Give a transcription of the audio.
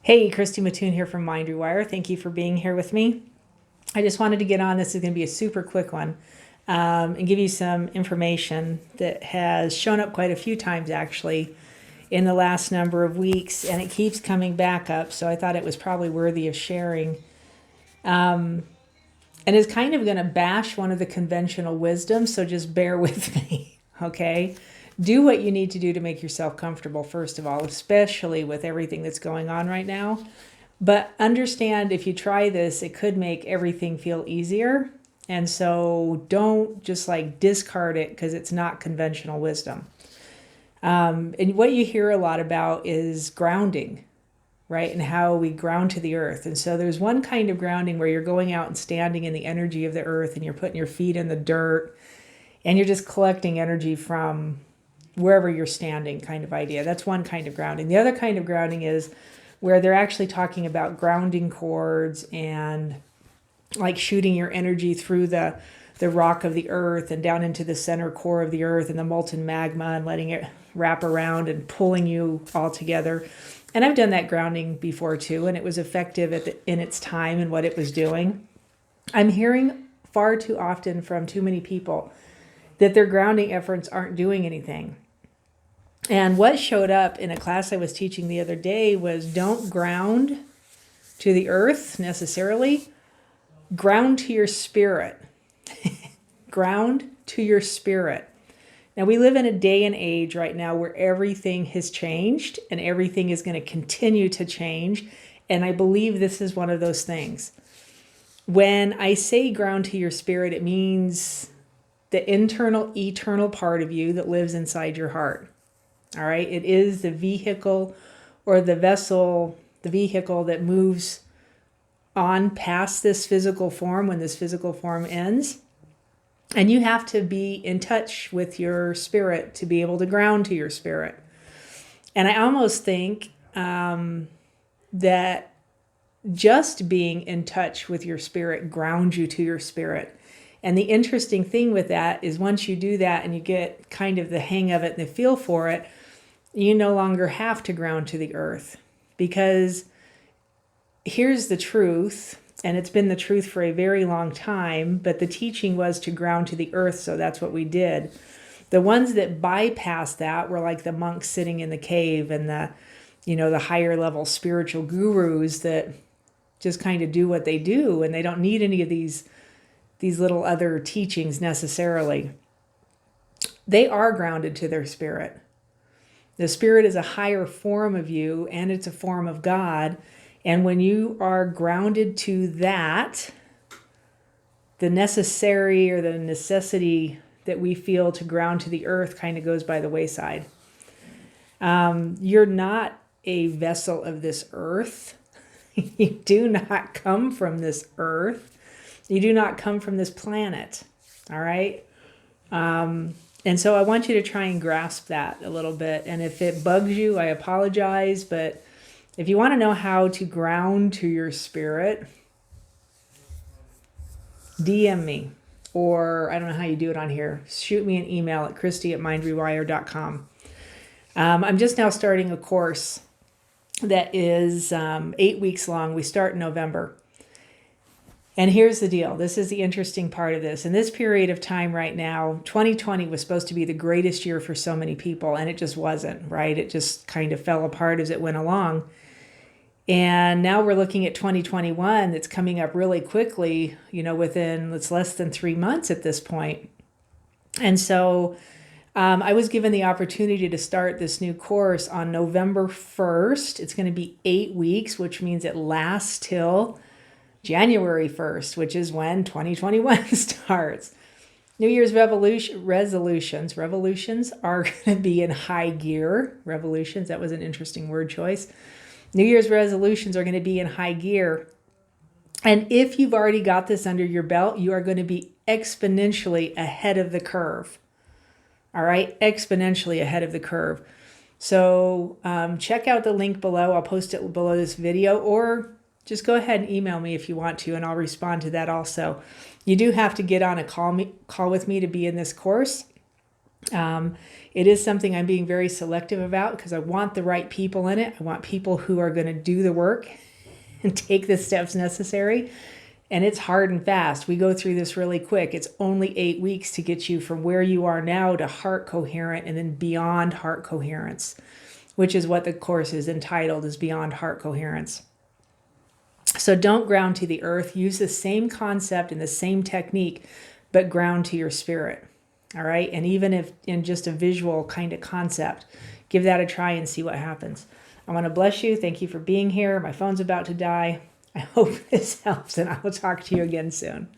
Hey, Christy Mattoon here from Mind Rewire. Thank you for being here with me. I just wanted to get on. This is going to be a super quick one and give you some information that has shown up quite a few times actually in the last number of weeks, and it keeps coming back up. So I thought it was probably worthy of sharing. And it's kind of going to bash one of the conventional wisdoms, so just bear with me, okay? Do what you need to do to make yourself comfortable, first of all, especially with everything that's going on right now. But understand, if you try this, it could make everything feel easier. And so don't just like discard it because it's not conventional wisdom. And what you hear a lot about is grounding, right? And how we ground to the earth. And so there's one kind of grounding where you're going out and standing in the energy of the earth and you're putting your feet in the dirt and you're just collecting energy from wherever you're standing, kind of idea. That's one kind of grounding. The other kind of grounding is where they're actually talking about grounding cords and like shooting your energy through the rock of the earth and down into the center core of the earth and the molten magma and letting it wrap around and pulling you all together. And I've done that grounding before too, and it was effective in its time and what it was doing. I'm hearing far too often from too many people that their grounding efforts aren't doing anything. And what showed up in a class I was teaching the other day was don't ground to the earth necessarily. Ground to your spirit. Ground to your spirit. Now, we live in a day and age right now where everything has changed and everything is going to continue to change. And I believe this is one of those things. When I say ground to your spirit, it means the internal, eternal part of you that lives inside your heart. All right. It is the vehicle or the vessel, the vehicle that moves on past this physical form when this physical form ends. And you have to be in touch with your spirit to be able to ground to your spirit. And I almost think that just being in touch with your spirit grounds you to your spirit. And the interesting thing with that is once you do that and you get kind of the hang of it and the feel for it, you no longer have to ground to the earth. Because here's the truth, and it's been the truth for a very long time, but the teaching was to ground to the earth, so that's what we did. The ones that bypassed that were like the monks sitting in the cave and the higher level spiritual gurus that just kind of do what they do, and they don't need any of these little other teachings necessarily. They are grounded to their spirit. The spirit is a higher form of you, and it's a form of God. And when you are grounded to that, the necessary or the necessity that we feel to ground to the earth kind of goes by the wayside. You're not a vessel of this earth. You do not come from this earth. You do not come from this planet. All right? And so I want you to try and grasp that a little bit. And if it bugs you, I apologize. But if you want to know how to ground to your spirit, DM me. Or I don't know how you do it on here. Shoot me an email at christy@mindrewire.com. I'm just now starting a course that is 8 weeks long. We start in November. And here's the deal. This is the interesting part of this. In this period of time right now, 2020 was supposed to be the greatest year for so many people, and it just wasn't, right? It just kind of fell apart as it went along. And now we're looking at 2021 that's coming up really quickly, within it's less than 3 months at this point. And so I was given the opportunity to start this new course on November 1st. It's going to be 8 weeks, which means it lasts till January 1st, which is when 2021 starts. New Year's revolutions are going to be in high gear. Revolutions, that was an interesting word choice. New Year's resolutions are going to be in high gear. And if you've already got this under your belt, you are going to be exponentially ahead of the curve. All right, exponentially ahead of the curve. So check out the link below. I'll post it below this video, or just go ahead and email me if you want to, and I'll respond to that also. You do have to get on a call with me to be in this course. It is something I'm being very selective about because I want the right people in it. I want people who are going to do the work and take the steps necessary. And it's hard and fast. We go through this really quick. It's only 8 weeks to get you from where you are now to heart coherent and then beyond heart coherence, which is what the course is entitled, is Beyond Heart Coherence. So don't ground to the earth. Use the same concept and the same technique, but ground to your spirit. All right. And even if in just a visual kind of concept, give that a try and see what happens. I want to bless you. Thank you for being here. My phone's about to die. I hope this helps, and I will talk to you again soon.